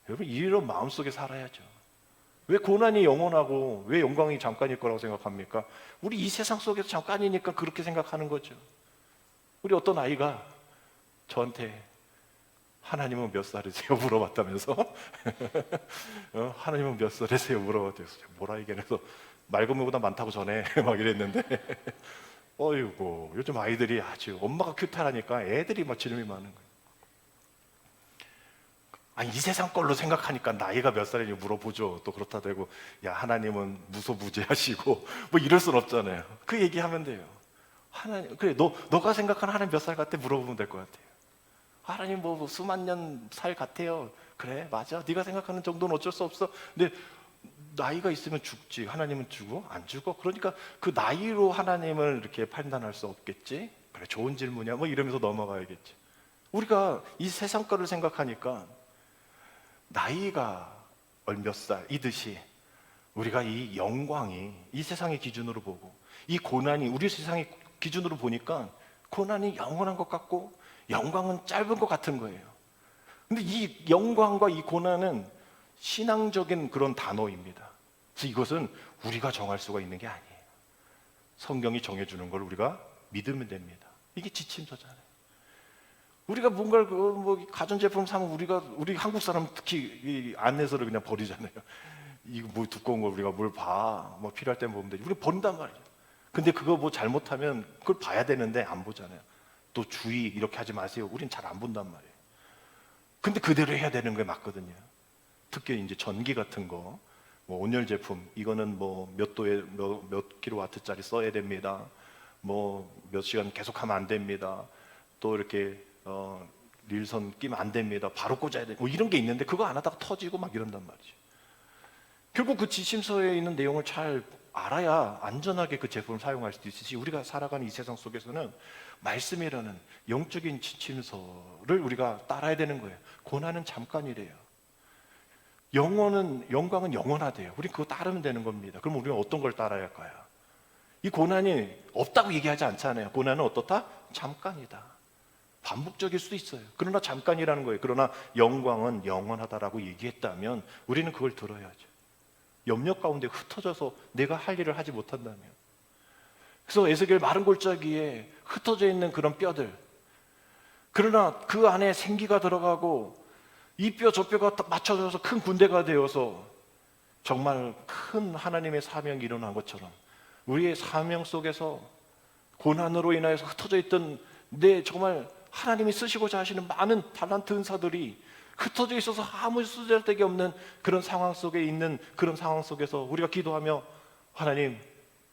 여러분 이런 마음속에 살아야죠. 왜 고난이 영원하고 왜 영광이 잠깐일 거라고 생각합니까? 우리 이 세상 속에서 잠깐이니까 그렇게 생각하는 거죠. 우리 어떤 아이가 저한테 하나님은 몇 살이세요? 물어봤다면서 하나님은 몇 살이세요? 물어봤대요. 뭐라 얘기해서 말고문보다 많다고 전에 막 이랬는데 어이구 요즘 아이들이 아주 엄마가 큐트하니까 애들이 막 질문이 많은 거예요. 아니 이 세상 걸로 생각하니까 나이가 몇 살이냐 물어보죠. 또 그렇다 되고 야 하나님은 무소부재하시고 뭐 이럴 순 없잖아요. 그 얘기하면 돼요. 하나님 그래 너가 생각하는 하나님 몇 살 같아 물어보면 될 것 같아요. 하나님 뭐 수만 년 살 같아요. 그래 맞아. 네가 생각하는 정도는 어쩔 수 없어. 근데 나이가 있으면 죽지. 하나님은 죽어? 안 죽어? 그러니까 그 나이로 하나님을 이렇게 판단할 수 없겠지. 그래 좋은 질문이야. 뭐 이러면서 넘어가야겠지. 우리가 이 세상 거를 생각하니까 나이가 몇 살이듯이 우리가 이 영광이 이 세상의 기준으로 보고 이 고난이 우리 세상의 기준으로 보니까 고난이 영원한 것 같고 영광은 짧은 것 같은 거예요. 근데 이 영광과 이 고난은 신앙적인 그런 단어입니다. 그래서 이것은 우리가 정할 수가 있는 게 아니에요. 성경이 정해주는 걸 우리가 믿으면 됩니다. 이게 지침서잖아요. 우리가 뭔가를 뭐 가전제품 사면 우리 한국 사람 특히 이 안에서를 그냥 버리잖아요. 이거 뭐 두꺼운 걸 우리가 뭘 봐? 뭐 필요할 때 보면 되지. 우리 버린단 말이에요. 근데 그거 뭐 잘못하면 그걸 봐야 되는데 안 보잖아요. 또 주의 이렇게 하지 마세요. 우린 잘 안 본단 말이에요. 근데 그대로 해야 되는 게 맞거든요. 특히 이제 전기 같은 거, 뭐 온열 제품 이거는 뭐 몇 도에 몇 킬로와트짜리 써야 됩니다. 뭐 몇 시간 계속하면 안 됩니다. 또 이렇게 릴선 끼면 안 됩니다. 바로 꽂아야 돼. 뭐 이런 게 있는데 그거 안 하다가 터지고 막 이런단 말이죠. 결국 그 지침서에 있는 내용을 잘 알아야 안전하게 그 제품을 사용할 수도 있듯이 우리가 살아가는 이 세상 속에서는 말씀이라는 영적인 지침서를 우리가 따라야 되는 거예요. 고난은 잠깐이래요. 영광은 영원하대요. 우리 그거 따르면 되는 겁니다. 그럼 우리는 어떤 걸 따라야 할까요? 이 고난이 없다고 얘기하지 않잖아요. 고난은 어떻다? 잠깐이다. 반복적일 수도 있어요. 그러나 잠깐이라는 거예요. 그러나 영광은 영원하다라고 얘기했다면 우리는 그걸 들어야죠. 염려 가운데 흩어져서 내가 할 일을 하지 못한다면. 그래서 에스겔 마른 골짜기에 흩어져 있는 그런 뼈들, 그러나 그 안에 생기가 들어가고 이 뼈 저 뼈가 맞춰져서 큰 군대가 되어서 정말 큰 하나님의 사명이 일어난 것처럼 우리의 사명 속에서 고난으로 인하여서 흩어져 있던 정말 하나님이 쓰시고자 하시는 많은 달란트 은사들이 흩어져 있어서 아무 쓰잘데기 없는 그런 상황 속에 있는 그런 상황 속에서 우리가 기도하며 하나님,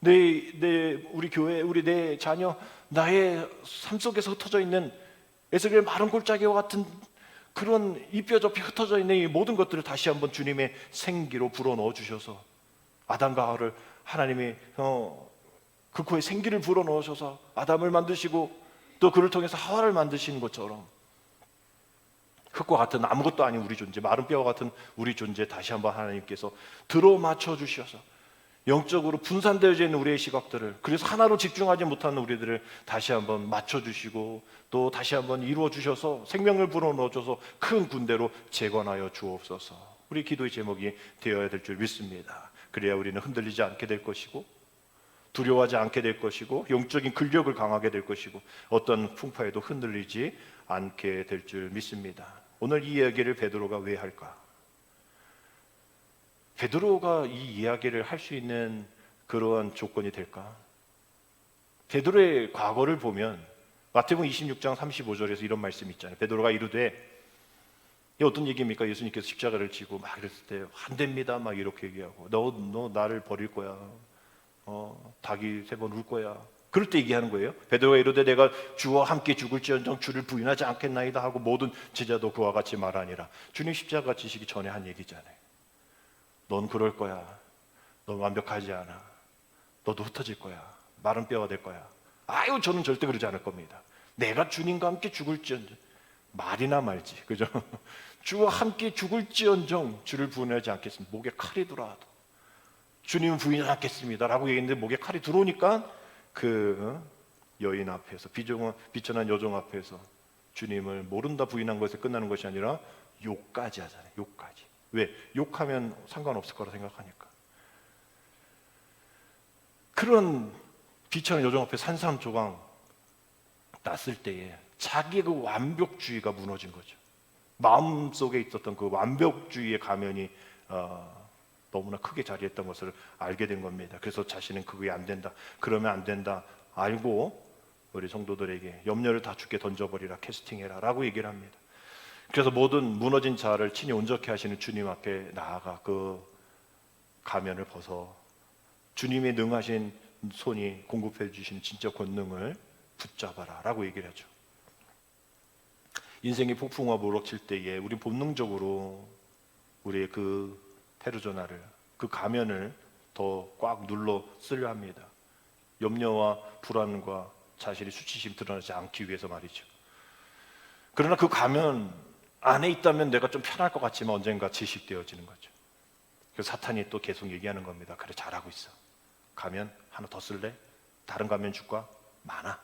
우리 교회, 내 자녀, 나의 삶 속에서 흩어져 있는 에스겔 마른 골짜기와 같은 그런 이 뼈 저 뼈 흩어져 있는 이 모든 것들을 다시 한번 주님의 생기로 불어넣어 주셔서 아담과 하와를 하나님이 그 코에 생기를 불어넣으셔서 아담을 만드시고 또 그를 통해서 하와를 만드시는 것처럼 흙과 같은 아무것도 아닌 우리 존재, 마른 뼈와 같은 우리 존재 다시 한번 하나님께서 들어맞춰 주셔서 영적으로 분산되어져 있는 우리의 시각들을, 그래서 하나로 집중하지 못하는 우리들을 다시 한번 맞춰주시고 또 다시 한번 이루어 주셔서 생명을 불어넣어줘서 큰 군대로 재건하여 주옵소서. 우리 기도의 제목이 되어야 될 줄 믿습니다. 그래야 우리는 흔들리지 않게 될 것이고 두려워하지 않게 될 것이고 영적인 근력을 강하게 될 것이고 어떤 풍파에도 흔들리지 않게 될 줄 믿습니다. 오늘 이 이야기를 베드로가 왜 할까? 베드로가 이 이야기를 할 수 있는 그러한 조건이 될까? 베드로의 과거를 보면 마태복음 26장 35절에서 이런 말씀이 있잖아요. 베드로가 이르되, 이게 어떤 얘기입니까? 예수님께서 십자가를 지고 막 이랬을 때 안 됩니다 막 이렇게 얘기하고 너 나를 버릴 거야, 닭이 3번 울 거야, 그럴 때 얘기하는 거예요. 베드로가 이르되 내가 주와 함께 죽을지언정 주를 부인하지 않겠나이다 하고 모든 제자도 그와 같이 말하니라. 주님 십자가 지시기 전에 한 얘기잖아요. 넌 그럴 거야. 넌 완벽하지 않아. 너도 흩어질 거야. 마른 뼈가 될 거야. 아유, 저는 절대 그러지 않을 겁니다. 내가 주님과 함께 죽을지언정, 말이나 말지, 그죠? 주와 함께 죽을지언정 주를 부인하지 않겠습니다. 목에 칼이 들어와도 주님은 부인하지 않겠습니다 라고 얘기했는데 목에 칼이 들어오니까 그 여인 앞에서, 비천한 여종 앞에서 주님을 모른다 부인한 것에 끝나는 것이 아니라 욕까지 하잖아요. 욕까지. 왜? 욕하면 상관없을 거라 생각하니까. 그런 비천한 여종 앞에 산산조각 났을 때에 자기의 그 완벽주의가 무너진 거죠. 마음속에 있었던 그 완벽주의의 가면이 너무나 크게 자리했던 것을 알게 된 겁니다. 그래서 자신은 그게 안 된다, 그러면 안 된다 알고 우리 성도들에게 염려를 다 주께 던져버리라, 캐스팅해라 라고 얘기를 합니다. 그래서 모든 무너진 자를 친히 온전케 하시는 주님 앞에 나아가 그 가면을 벗어 주님의 능하신 손이 공급해 주신 진짜 권능을 붙잡아라 라고 얘기를 하죠. 인생의 폭풍과 몰아칠 때에 우리 본능적으로 우리의 그 페르조나를, 그 가면을 더 꽉 눌러 쓰려 합니다. 염려와 불안과 자신의 수치심이 드러나지 않기 위해서 말이죠. 그러나 그 가면 안에 있다면 내가 좀 편할 것 같지만 언젠가 질식되어지는 거죠. 그래서 사탄이 또 계속 얘기하는 겁니다. 그래, 잘하고 있어. 가면 하나 더 쓸래? 다른 가면 줄까? 많아.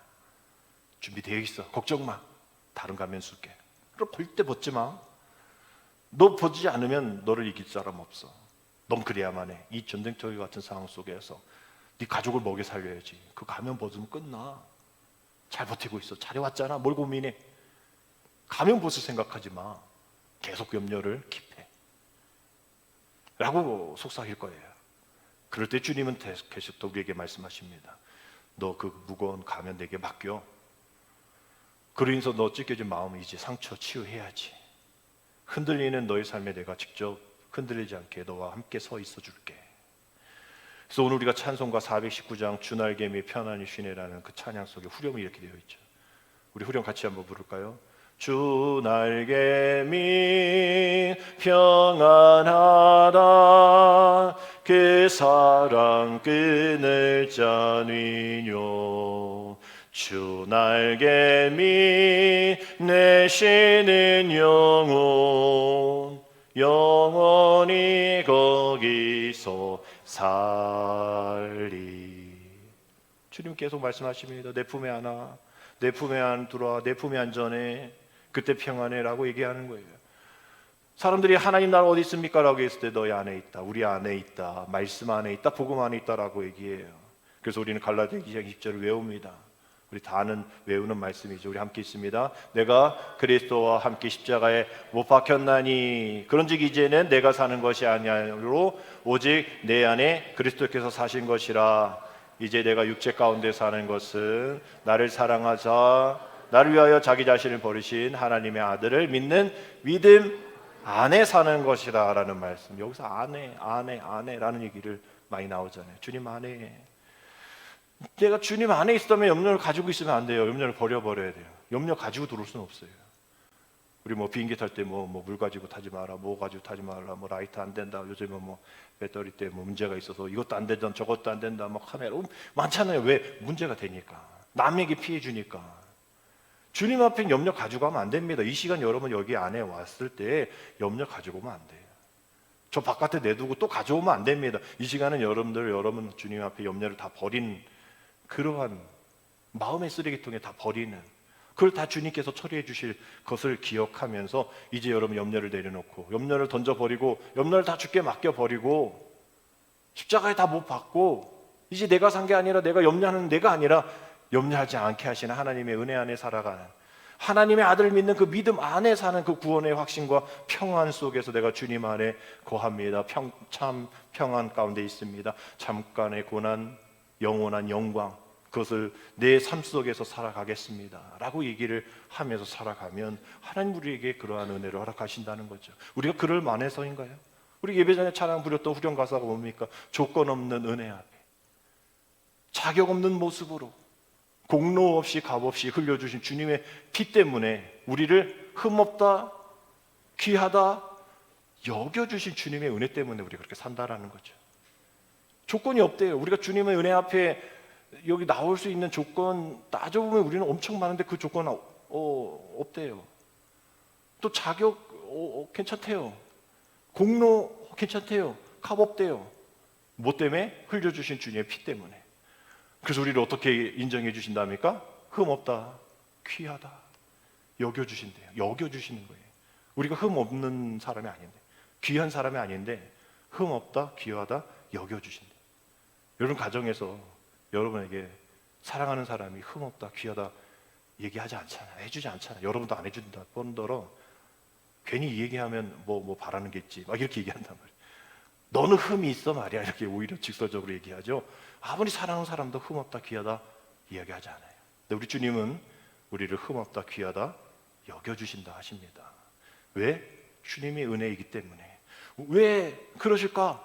준비되어 있어. 걱정 마. 다른 가면 쓸게. 그럼 절대 벗지 마. 너 벗지 않으면 너를 이길 사람 없어. 넌 그래야만 해. 이 전쟁터기 같은 상황 속에서 네 가족을 먹여 살려야지. 그 가면 벗으면 끝나. 잘 버티고 있어. 잘해왔잖아. 뭘 고민해. 가면 벗을 생각하지 마. 계속 염려를 킵해. 라고 속삭일 거예요. 그럴 때 주님은 계속 또 우리에게 말씀하십니다. 너 그 무거운 가면 내게 맡겨. 그로 인해서 너 찢겨진 마음을 이제 상처 치유해야지. 흔들리는 너의 삶에 내가 직접 흔들리지 않게 너와 함께 서 있어 줄게. 그래서 오늘 우리가 찬송가 419장 주날개미 편안히 쉬네라는 그 찬양 속에 후렴이 이렇게 되어 있죠. 우리 후렴 같이 한번 부를까요? 주날개미 평안하다 그 사랑 끈을 짜니뇨 주날개미 내 쉬는 영혼이 거기서 살리. 주님 계속 말씀하십니다. 내 품에 안아, 내 품에 안 들어와, 내 품에 안전해, 그때 평안해라고 얘기하는 거예요. 사람들이 하나님 나라 어디 있습니까? 라고 했을 때 너희 안에 있다, 우리 안에 있다, 말씀 안에 있다, 복음 안에 있다라고 얘기해요. 그래서 우리는 갈라디아 2장 20절을 외웁니다. 우리 다 아는 외우는 말씀이죠. 우리 함께 있습니다. 내가 그리스도와 함께 십자가에 못 박혔나니 그런즉 이제는 내가 사는 것이 아니하로 오직 내 안에 그리스도께서 사신 것이라. 이제 내가 육체 가운데 사는 것은 나를 사랑하사 나를 위하여 자기 자신을 버리신 하나님의 아들을 믿는 믿음 안에 사는 것이다 라는 말씀. 여기서 안에라는 얘기를 많이 나오잖아요. 주님 안에. 내가 주님 안에 있다면 염려를 가지고 있으면 안 돼요. 염려를 버려야 돼요. 염려 가지고 들어올 수는 없어요. 우리 비행기 탈 때 물 가지고 타지 마라, 뭐 가지고 타지 마라, 라이트 안 된다, 요즘은 배터리 때 문제가 있어서 이것도 안 된다, 저것도 안 된다, 카메라 많잖아요. 왜? 문제가 되니까, 남에게 피해 주니까. 주님 앞에 염려 가지고 가면 안 됩니다. 이 시간 여러분 여기 안에 왔을 때 염려 가지고 오면 안 돼요. 저 바깥에 내두고 또 가져오면 안 됩니다. 이 시간은 여러분 주님 앞에 염려를 다 버린 그러한 마음의 쓰레기통에 다 버리는, 그걸 다 주님께서 처리해 주실 것을 기억하면서 이제 여러분 염려를 내려놓고 염려를 던져버리고 염려를 다 주께 맡겨버리고 십자가에 다 못 박고 이제 내가 산 게 아니라 내가 염려하는 내가 아니라 염려하지 않게 하시는 하나님의 은혜 안에 살아가는, 하나님의 아들을 믿는 그 믿음 안에 사는 그 구원의 확신과 평안 속에서 내가 주님 안에 거합니다. 참 평안 가운데 있습니다. 잠깐의 고난, 영원한 영광, 그것을 내 삶 속에서 살아가겠습니다 라고 얘기를 하면서 살아가면 하나님 우리에게 그러한 은혜를 허락하신다는 거죠. 우리가 그럴 만해서인가요? 우리 예배 전에 찬양 부렸던 후렴 가사가 뭡니까? 조건 없는 은혜 앞에 자격 없는 모습으로 공로 없이 값 없이 흘려주신 주님의 피 때문에 우리를 흠없다, 귀하다 여겨주신 주님의 은혜 때문에 우리가 그렇게 산다라는 거죠. 조건이 없대요. 우리가 주님의 은혜 앞에 여기 나올 수 있는 조건 따져보면 우리는 엄청 많은데 그 조건 없대요. 또 자격 괜찮대요. 공로 괜찮대요. 값 없대요. 뭐 때문에? 흘려주신 주님의 피 때문에. 그래서 우리를 어떻게 인정해 주신답니까? 흠없다, 귀하다 여겨주신대요. 여겨주시는 거예요. 우리가 흠없는 사람이 아닌데, 귀한 사람이 아닌데 흠없다, 귀하다 여겨주신대요. 여러분 가정에서 여러분에게 사랑하는 사람이 흠없다, 귀하다 얘기하지 않잖아요. 해주지 않잖아요. 여러분도 안 해준다 뻔더러 괜히 이 얘기하면 뭐 바라는 게 있지 막 이렇게 얘기한단 말이에요. 너는 흠이 있어 말이야 이렇게 오히려 직설적으로 얘기하죠. 아무리 사랑하는 사람도 흠없다, 귀하다 이야기하지 않아요. 근데 우리 주님은 우리를 흠없다, 귀하다 여겨주신다 하십니다. 왜? 주님의 은혜이기 때문에. 왜 그러실까?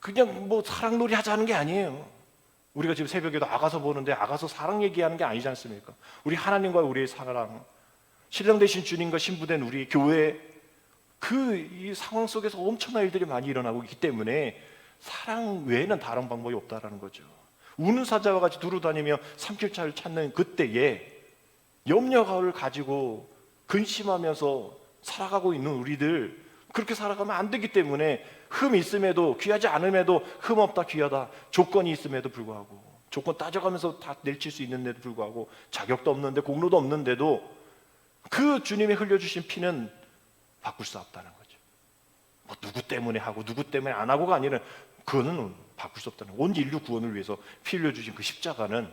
그냥 사랑놀이 하자는 게 아니에요. 우리가 지금 새벽에도 아가서 보는데 아가서 사랑 얘기하는 게 아니지 않습니까? 우리 하나님과 우리의 사랑, 신랑 되신 주님과 신부된 우리 교회, 이 상황 속에서 엄청난 일들이 많이 일어나고 있기 때문에 사랑 외에는 다른 방법이 없다라는 거죠. 우는 사자와 같이 두루다니며 삼킬차를 찾는 그때에 염려를 가지고 근심하면서 살아가고 있는 우리들, 그렇게 살아가면 안 되기 때문에 흠이 있음에도, 귀하지 않음에도 흠없다, 귀하다 조건이 있음에도 불구하고, 조건 따져가면서 다 내칠 수 있는데도 불구하고, 자격도 없는데 공로도 없는데도 그 주님이 흘려주신 피는 바꿀 수 없다는 거죠. 누구 때문에 하고 누구 때문에 안 하고가 아니라 그거는 바꿀 수 없다는 거예요. 온 인류 구원을 위해서 피 흘려주신 그 십자가는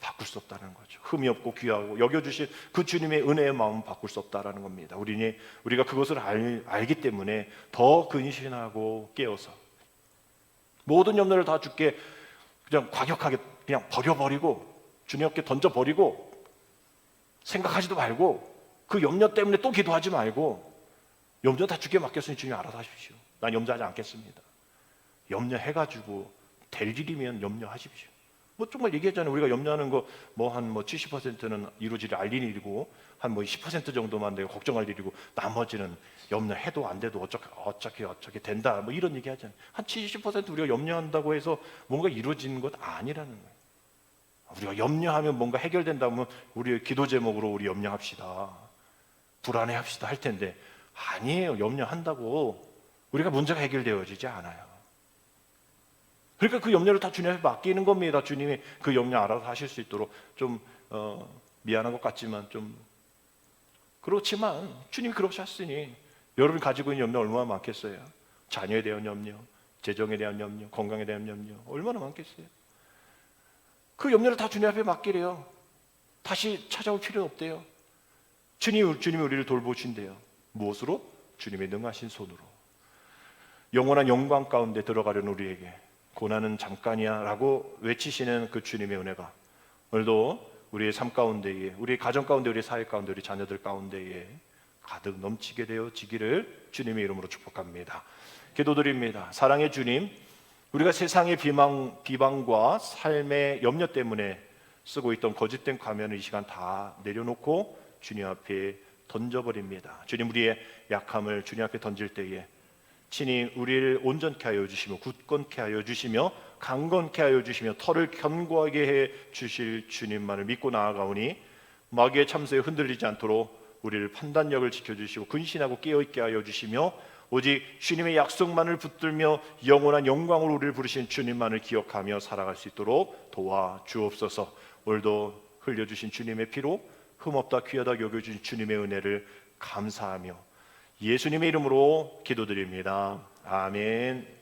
바꿀 바꿀 수 없다는 거죠. 흠이 없고 귀하고 여겨주신 그 주님의 은혜의 마음은 바꿀 수 없다는 겁니다. 우리가 그것을 알기 때문에 더 근신하고 깨어서 모든 염려를 다 주께 그냥 과격하게 그냥 버려버리고 주님께 던져버리고 생각하지도 말고 그 염려 때문에 또 기도하지 말고 염려 다 주께 맡겼으니 주님 알아서 하십시오. 난 염려하지 않겠습니다. 염려해가지고 될 일이면 염려하십시오. 뭐 정말 얘기했잖아요. 우리가 염려하는 거 뭐 한 70%는 이루어지리 알린 일이고 한 10% 정도만 내가 걱정할 일이고 나머지는 염려해도 안 돼도 어차피 된다 뭐 이런 얘기 하잖아요. 한 70% 우리가 염려한다고 해서 뭔가 이루어지는 것 아니라는 거예요. 우리가 염려하면 뭔가 해결된다면 우리 기도 제목으로 우리 염려합시다. 불안해합시다 할 텐데 아니에요. 염려한다고 우리가 문제가 해결되어지지 않아요. 그러니까 그 염려를 다 주님 앞에 맡기는 겁니다. 주님이 그 염려 알아서 하실 수 있도록 좀 미안한 것 같지만 좀 그렇지만 주님이 그러셨으니 여러분이 가지고 있는 염려 얼마나 많겠어요. 자녀에 대한 염려, 재정에 대한 염려, 건강에 대한 염려 얼마나 많겠어요. 그 염려를 다 주님 앞에 맡기래요. 다시 찾아올 필요는 없대요. 주님이 우리를 돌보신대요. 무엇으로? 주님의 능하신 손으로. 영원한 영광 가운데 들어가려는 우리에게 고난은 잠깐이야 라고 외치시는 그 주님의 은혜가 오늘도 우리의 삶 가운데에, 우리의 가정 가운데, 우리의 사회 가운데, 우리 자녀들 가운데에 가득 넘치게 되어지기를 주님의 이름으로 축복합니다. 기도드립니다. 사랑의 주님, 우리가 세상의 비방과 삶의 염려 때문에 쓰고 있던 거짓된 가면을 이 시간 다 내려놓고 주님 앞에 던져버립니다. 주님, 우리의 약함을 주님 앞에 던질 때에 친히 우리를 온전케 하여 주시며 굳건케 하여 주시며 강건케 하여 주시며 털을 견고하게 해 주실 주님만을 믿고 나아가오니 마귀의 참소에 흔들리지 않도록 우리를 판단력을 지켜주시고 근신하고 깨어있게 하여 주시며 오직 주님의 약속만을 붙들며 영원한 영광으로 우리를 부르신 주님만을 기억하며 살아갈 수 있도록 도와주옵소서. 오늘도 흘려주신 주님의 피로 흠없다 귀하다 여겨주신 주님의 은혜를 감사하며 예수님의 이름으로 기도드립니다. 아멘.